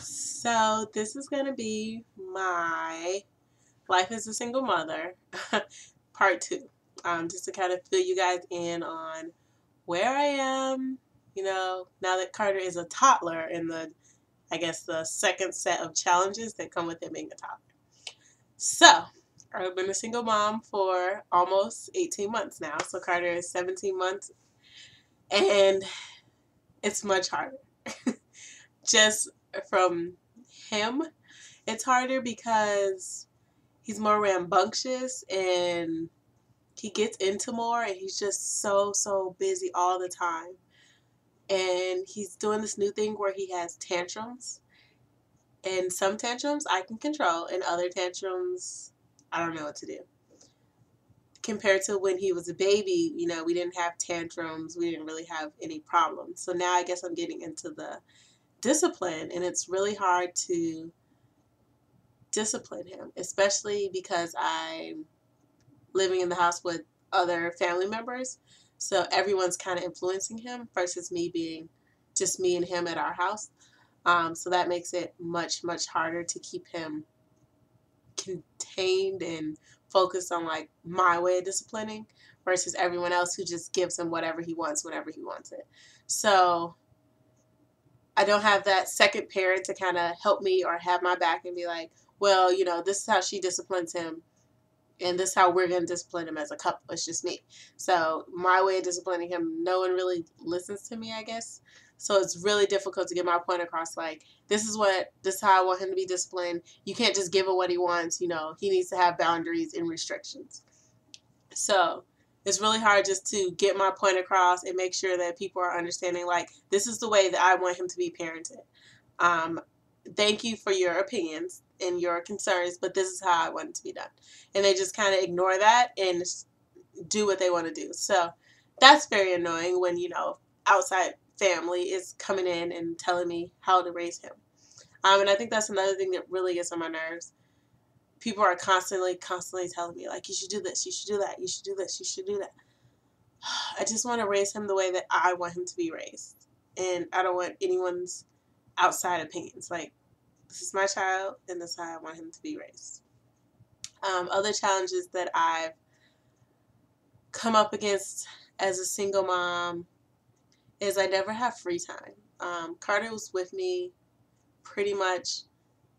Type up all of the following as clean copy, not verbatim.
So this is going to be my life as a single mother, part two. Just to kind of fill you guys in on where I am, now that Carter is a toddler and the second set of challenges that come with him being a toddler. So I've been a single mom for almost 18 months now. So Carter is 17 months and it's much harder. Just from him, it's harder because he's more rambunctious and he gets into more and he's just so busy all the time. And he's doing this new thing where he has tantrums. And some tantrums I can control and other tantrums I don't know what to do. Compared to when he was a baby, we didn't have tantrums. We didn't really have any problems. So now I guess I'm getting into the discipline, and it's really hard to discipline him, especially because I'm living in the house with other family members. So everyone's kind of influencing him versus me being just me and him at our house. So that makes it much harder to keep him contained and focused on like my way of disciplining versus everyone else who just gives him whatever he wants whenever he wants it. So I don't have that second parent to kind of help me or have my back and be like, well, this is how she disciplines him and this is how we're going to discipline him as a couple. It's just me. So my way of disciplining him, no one really listens to me, I guess. So it's really difficult to get my point across. Like, this is how I want him to be disciplined. You can't just give him what he wants. He needs to have boundaries and restrictions. So it's really hard just to get my point across and make sure that people are understanding, like, this is the way that I want him to be parented. Thank you for your opinions and your concerns, but this is how I want it to be done. And they just kind of ignore that and do what they want to do. So that's very annoying when, outside family is coming in and telling me how to raise him. And I think that's another thing that really gets on my nerves. People are constantly telling me, like, you should do this, you should do that, you should do this, you should do that. I just want to raise him the way that I want him to be raised. And I don't want anyone's outside opinions. Like, this is my child, and this is how I want him to be raised. Other challenges that I've come up against as a single mom is I never have free time. Carter was with me pretty much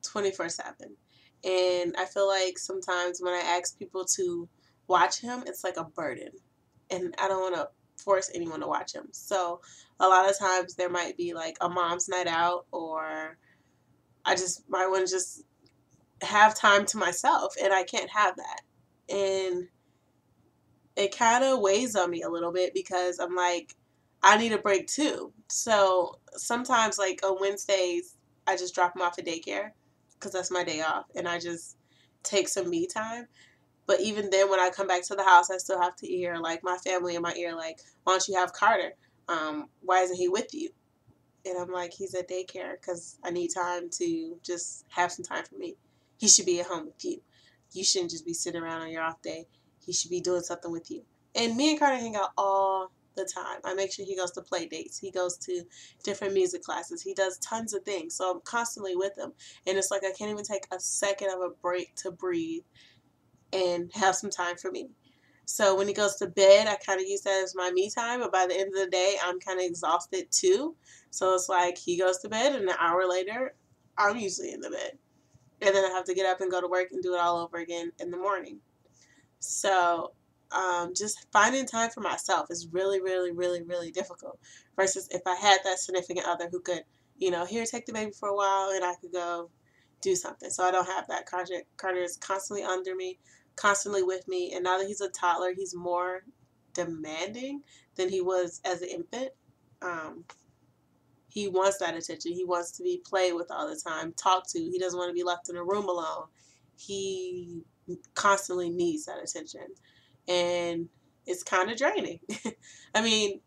24/7. And I feel like sometimes when I ask people to watch him, it's like a burden. And I don't want to force anyone to watch him. So a lot of times there might be like a mom's night out, or I just might want to just have time to myself, and I can't have that. And it kind of weighs on me a little bit because I'm like, I need a break too. So sometimes, like on Wednesdays, I just drop him off at daycare because that's my day off, and I just take some me time. But even then, when I come back to the house, I still have to hear like my family in my ear, like, why don't you have Carter? Why isn't he with you? And I'm like, he's at daycare because I need time to just have some time for me. He should be at home with you. You shouldn't just be sitting around on your off day. He should be doing something with you. And me and Carter hang out all the time. I make sure he goes to play dates. He goes to different music classes. He does tons of things. So I'm constantly with him. And it's like I can't even take a second of a break to breathe and have some time for me. So when he goes to bed, I kind of use that as my me time. But by the end of the day, I'm kind of exhausted too. So it's like he goes to bed, and an hour later, I'm usually in the bed. And then I have to get up and go to work and do it all over again in the morning. So just finding time for myself is really difficult. Versus if I had that significant other who could, here, take the baby for a while, and I could go do something. So I don't have that. Carter is constantly under me, constantly with me. And now that he's a toddler, he's more demanding than he was as an infant. He wants that attention. He wants to be played with all the time, talked to. He doesn't want to be left in a room alone. He constantly needs that attention. And it's kind of draining. I mean,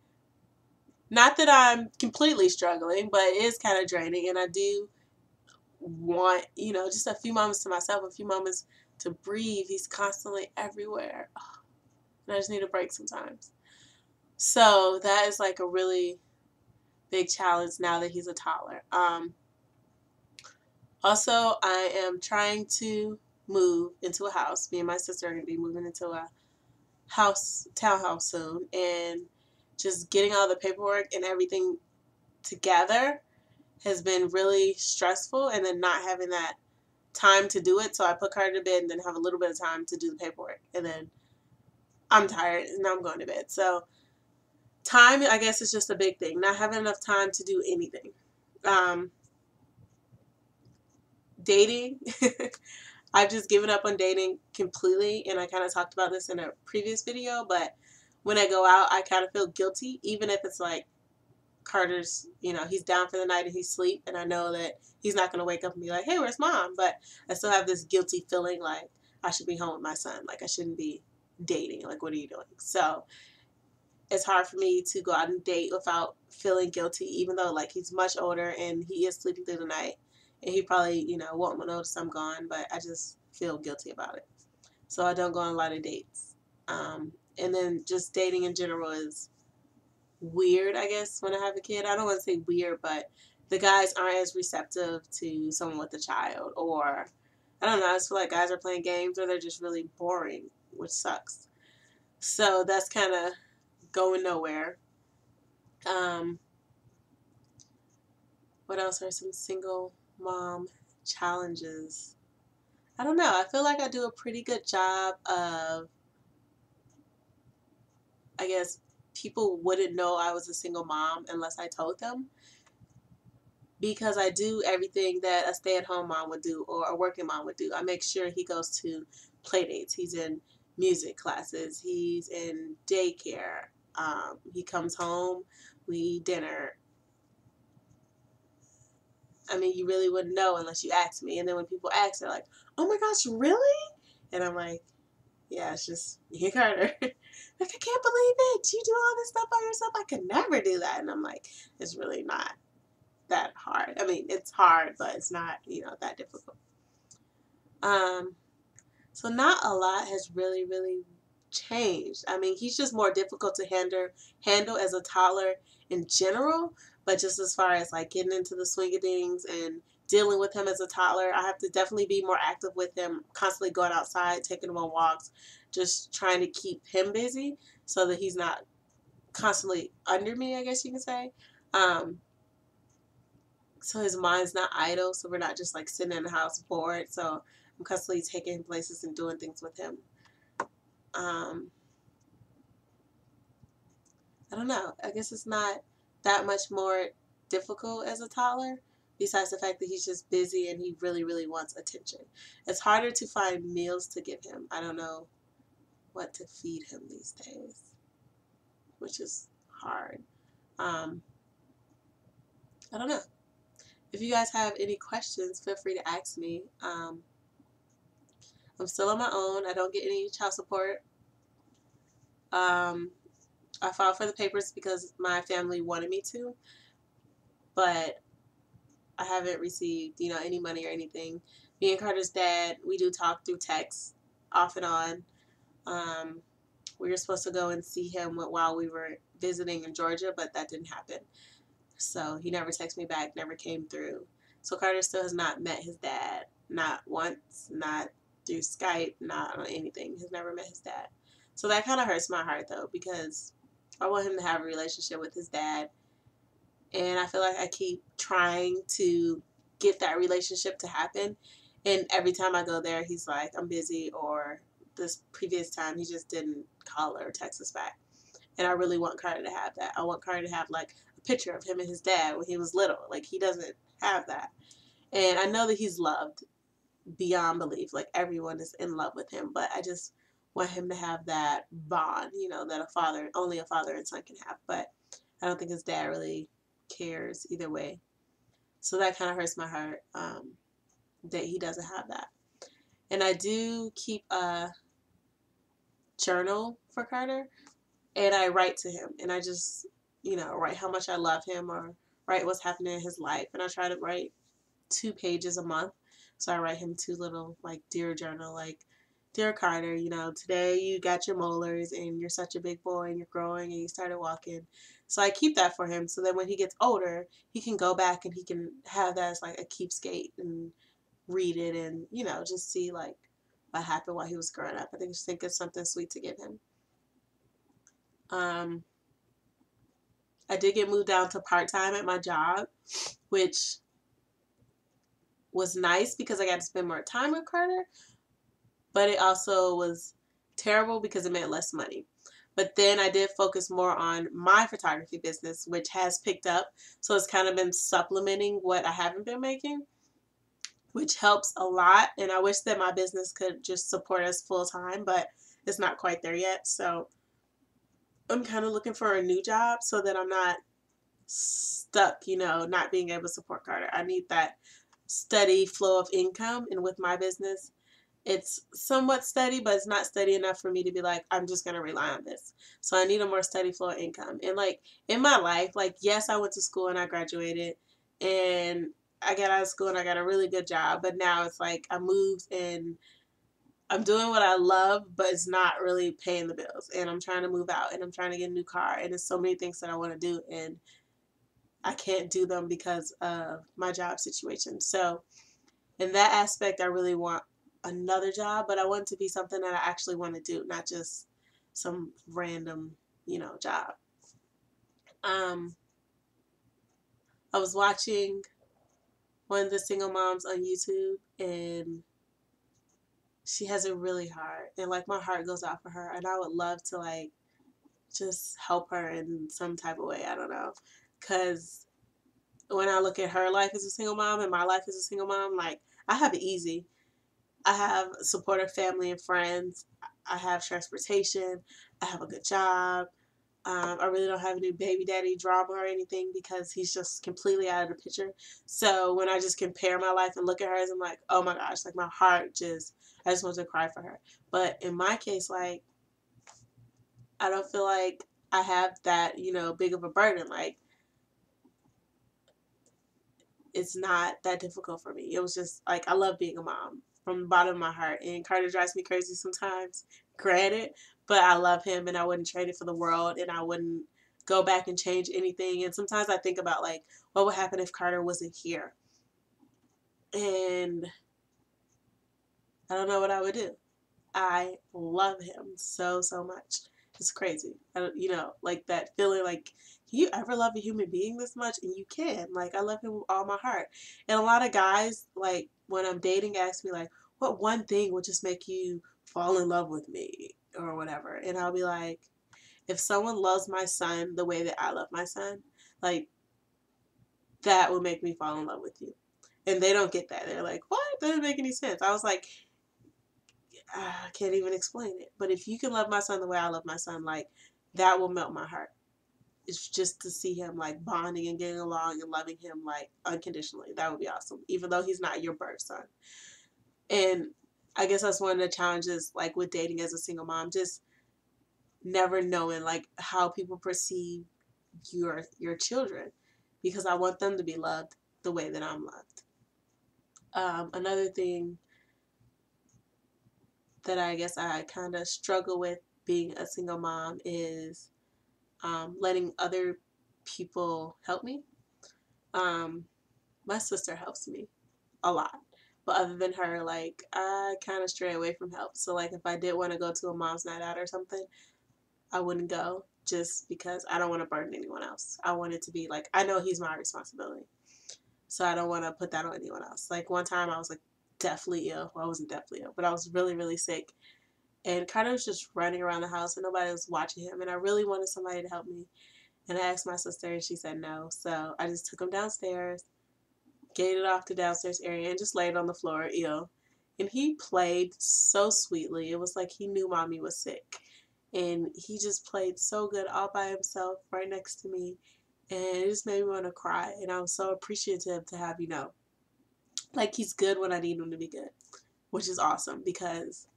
not that I'm completely struggling, but it is kind of draining. And I do want, just a few moments to myself, a few moments to breathe. He's constantly everywhere. And I just need a break sometimes. So that is like a really big challenge now that he's a toddler. Also, I am trying to move into a house. Me and my sister are going to be moving into a townhouse soon, and just getting all the paperwork and everything together has been really stressful, and then not having that time to do it. So I put Carter to bed and then have a little bit of time to do the paperwork, and then I'm tired and now I'm going to bed. So time, I guess, is just a big thing. Not having enough time to do anything. Dating. I've just given up on dating completely, and I kind of talked about this in a previous video, but when I go out, I kind of feel guilty, even if it's like Carter's, he's down for the night and he's asleep, and I know that he's not going to wake up and be like, hey, where's mom? But I still have this guilty feeling like I should be home with my son. Like, I shouldn't be dating. Like, what are you doing? So it's hard for me to go out and date without feeling guilty, even though, like, he's much older and he is sleeping through the night. And he probably, won't notice I'm gone, but I just feel guilty about it. So I don't go on a lot of dates. And then just dating in general is weird, I guess, when I have a kid. I don't want to say weird, but the guys aren't as receptive to someone with a child. Or, I don't know, I just feel like guys are playing games, or they're just really boring, which sucks. So that's kind of going nowhere. What else are some single mom challenges? I don't know. I feel like I do a pretty good job of, I guess, people wouldn't know I was a single mom unless I told them, because I do everything that a stay-at-home mom would do or a working mom would do. I make sure he goes to play dates. He's in music classes. He's in daycare. He comes home. We eat dinner. I mean, you really wouldn't know unless you asked me. And then when people ask, they're like, oh my gosh, really? And I'm like, yeah, it's just me and Carter. Like, I can't believe it. You do all this stuff by yourself. I could never do that. And I'm like, it's really not that hard. I mean, it's hard, but it's not, that difficult. So not a lot has really, really changed. I mean, he's just more difficult to handle as a toddler in general, but just as far as like getting into the swing of things and dealing with him as a toddler, I have to definitely be more active with him, constantly going outside, taking him on walks, just trying to keep him busy so that he's not constantly under me, I guess you can say. So his mind's not idle, so we're not just like sitting in the house bored. So I'm constantly taking him places and doing things with him. I don't know. I guess it's not that much more difficult as a toddler, besides the fact that he's just busy and he really, really wants attention. It's harder to find meals to give him. I don't know what to feed him these days, which is hard. I don't know. If you guys have any questions, feel free to ask me. I'm still on my own. I don't get any child support. I filed for the papers because my family wanted me to, but I haven't received, any money or anything. Me and Carter's dad, we do talk through text off and on. We were supposed to go and see him while we were visiting in Georgia, but that didn't happen. So he never texted me back, never came through. So Carter still has not met his dad, not once, not through Skype, not on anything. He's never met his dad. So that kind of hurts my heart, though, because I want him to have a relationship with his dad. And I feel like I keep trying to get that relationship to happen. And every time I go there, he's like, I'm busy. Or this previous time, he just didn't call or text us back. And I really want Carter to have that. I want Carter to have like a picture of him and his dad when he was little. Like, he doesn't have that. And I know that he's loved beyond belief. Like, everyone is in love with him. But I just want him to have that bond, that only a father and son can have. But I don't think his dad really cares either way. So that kind of hurts my heart, that he doesn't have that. And I do keep a journal for Carter, and I write to him, and I just, write how much I love him, or write what's happening in his life. And I try to write 2 pages a month. So I write him 2 little, like, dear journal, like, Dear Carter, today you got your molars and you're such a big boy and you're growing and you started walking. So I keep that for him so that when he gets older, he can go back and he can have that as like a keepsake and read it and, just see like what happened while he was growing up. I just think it's something sweet to give him. I did get moved down to part-time at my job, which was nice because I got to spend more time with Carter, but it also was terrible because it meant less money. But then I did focus more on my photography business, which has picked up. So it's kind of been supplementing what I haven't been making, which helps a lot. And I wish that my business could just support us full time, but it's not quite there yet. So I'm kind of looking for a new job so that I'm not stuck, not being able to support Carter. I need that steady flow of income. And with my business, it's somewhat steady, but it's not steady enough for me to be like, I'm just going to rely on this. So I need a more steady flow of income. And like in my life, like, yes, I went to school and I graduated and I got out of school and I got a really good job. But now it's like I moved and I'm doing what I love, but it's not really paying the bills. And I'm trying to move out and I'm trying to get a new car. And there's so many things that I want to do. And I can't do them because of my job situation. So in that aspect, I really want another job, but I want it to be something that I actually want to do, not just some random, job. I was watching one of the single moms on YouTube, and she has it really hard, and like my heart goes out for her, and I would love to like just help her in some type of way. I don't know, because when I look at her life as a single mom and my life as a single mom, like I have it easy. I have supportive family and friends. I have transportation. I have a good job. I really don't have any baby daddy drama or anything because he's just completely out of the picture. So when I just compare my life and look at hers, I'm like, oh my gosh, like my heart I just want to cry for her. But in my case, like, I don't feel like I have that, big of a burden. Like, it's not that difficult for me. It was just like I love being a mom from the bottom of my heart. And Carter drives me crazy sometimes, granted, but I love him and I wouldn't trade it for the world and I wouldn't go back and change anything. And sometimes I think about like what would happen if Carter wasn't here. And I don't know what I would do. I love him so, so much. It's crazy. I don't, like that feeling like, can you ever love a human being this much? And you can. Like, I love him with all my heart. And a lot of guys, like, when I'm dating, ask me, like, what one thing would just make you fall in love with me or whatever? And I'll be like, if someone loves my son the way that I love my son, like, that would make me fall in love with you. And they don't get that. They're like, what? That doesn't make any sense. I was like, I can't even explain it. But if you can love my son the way I love my son, like that will melt my heart. It's just to see him like bonding and getting along and loving him like unconditionally. That would be awesome. Even though he's not your birth son. And I guess that's one of the challenges like with dating as a single mom, just never knowing like how people perceive your children because I want them to be loved the way that I'm loved. Another thing that I guess I kind of struggle with being a single mom is letting other people help me. Um, my sister helps me a lot. But other than her, like, I kind of stray away from help. So, like, if I did want to go to a mom's night out or something, I wouldn't go just because I don't want to burden anyone else. I want it to be, like, I know he's my responsibility. So I don't want to put that on anyone else. Like, one time I was, like, deathly ill. Well, I wasn't deathly ill, but I was really, really sick. And Carter was just running around the house and nobody was watching him. And I really wanted somebody to help me. And I asked my sister and she said no. So I just took him downstairs, gated off the downstairs area, and just laid on the floor ill. And he played so sweetly. It was like he knew mommy was sick. And he just played so good all by himself right next to me. And it just made me want to cry. And I was so appreciative to have, like he's good when I need him to be good, which is awesome because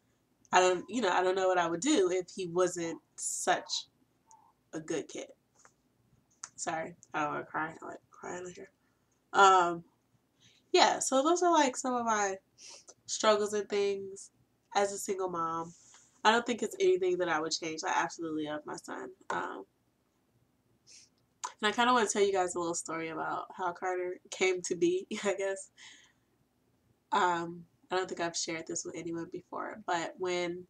I don't know what I would do if he wasn't such a good kid. Sorry, I don't want to cry. I like crying in here. Yeah, so those are like some of my struggles and things. as a single mom, I don't think it's anything that I would change. I absolutely love my son. And I kind of want to tell you guys a little story about how Carter came to be, I guess. I don't think I've shared this with anyone before, but when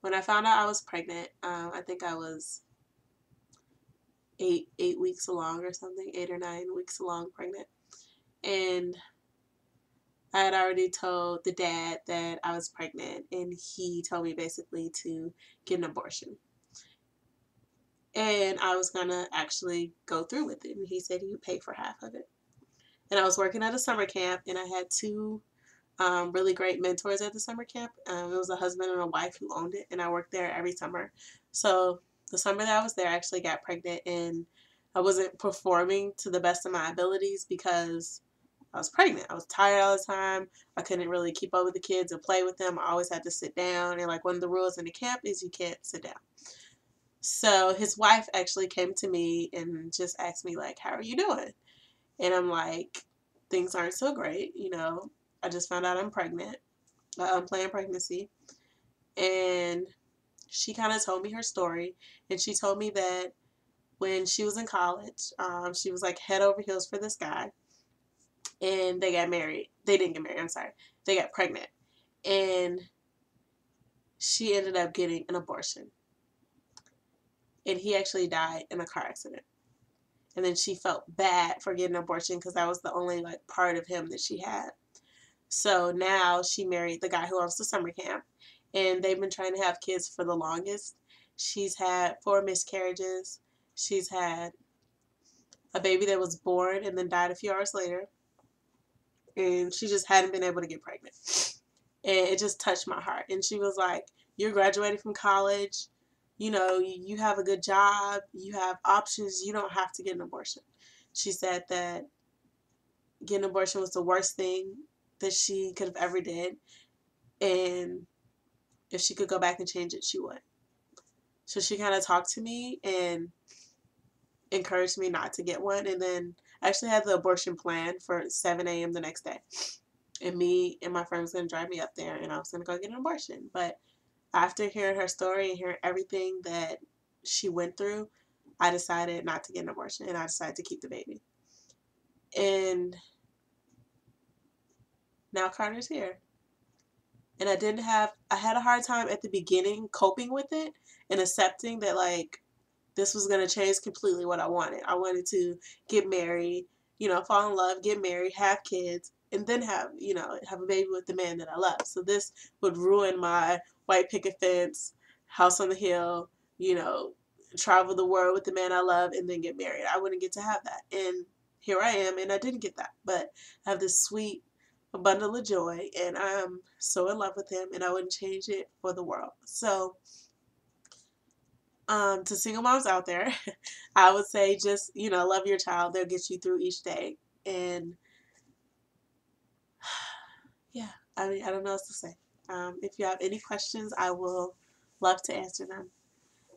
I found out I was pregnant, I think I was eight weeks along or something, 8 or 9 weeks along pregnant, and I had already told the dad that I was pregnant, and he told me basically to get an abortion. And I was gonna actually go through with it, and he said he would pay for half of it. And I was working at a summer camp, and I had two really great mentors at the summer camp. It was a husband and a wife who owned it, and I worked there every summer. So the summer that I was there, I actually got pregnant, and I wasn't performing to the best of my abilities because I was pregnant. I was tired all the time. I couldn't really keep up with the kids and play with them. I always had to sit down, and like one of the rules in the camp is you can't sit down. So his wife actually came to me and just asked me like, "How are you doing?" And I'm like, "Things aren't so great, you know. I just found out I'm pregnant, unplanned pregnancy." And she kind of told me her story, and she told me that when she was in college, she was like head over heels for this guy, and they got married. They didn't get married. I'm sorry. They got pregnant, and she ended up getting an abortion, and he actually died in a car accident. And then she felt bad for getting an abortion because that was the only like part of him that she had. So now she married the guy who owns the summer camp, and they've been trying to have kids for the longest. She's had 4 miscarriages. She's had a baby that was born and then died a few hours later, and she just hadn't been able to get pregnant. And it just touched my heart. And she was like, "You're graduating from college. You know, you have a good job. You have options. You don't have to get an abortion." She said that getting an abortion was the worst thing that she could have ever did. And if she could go back and change it, she would. So she kind of talked to me and encouraged me not to get one. And then I actually had the abortion plan for 7 a.m. the next day. And me and my friend was going to drive me up there, and I was going to go get an abortion. But after hearing her story and hearing everything that she went through, I decided not to get an abortion, and I decided to keep the baby. And now Carter's here. And I had a hard time at the beginning coping with it and accepting that, like, this was going to change completely what I wanted. I wanted to get married, you know, fall in love, get married, have kids, and then have, you know, have a baby with the man that I love. So this would ruin my white picket fence, house on the hill, you know, travel the world with the man I love and then get married. I wouldn't get to have that. And here I am, and I didn't get that. But I have this sweet a bundle of joy, and I'm so in love with him, and I wouldn't change it for the world. So to single moms out there, I would say just, you know, love your child. They'll get you through each day. And yeah, I mean, I don't know what to say. If you have any questions, I will love to answer them.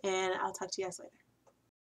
And I'll talk to you guys later.